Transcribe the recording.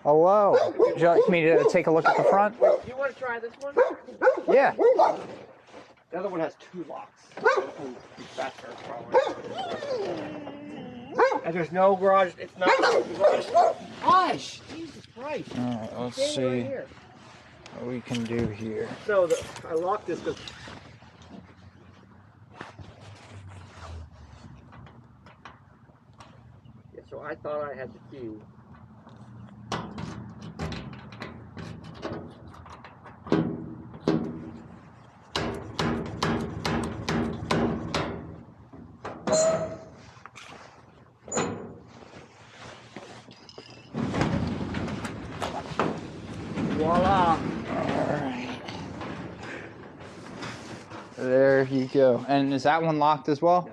Hello. Would you like me to take a look at the front? You want to try this one? Yeah. The other one has 2 locks. This one's faster, probably. And there's no garage. It's not garage. Gosh, Jesus Christ. All right, let's Stand see right here. what we can do here. So I locked this because so I thought I had the key. Voila! Alright. There you go. And is that one locked as well? Yeah.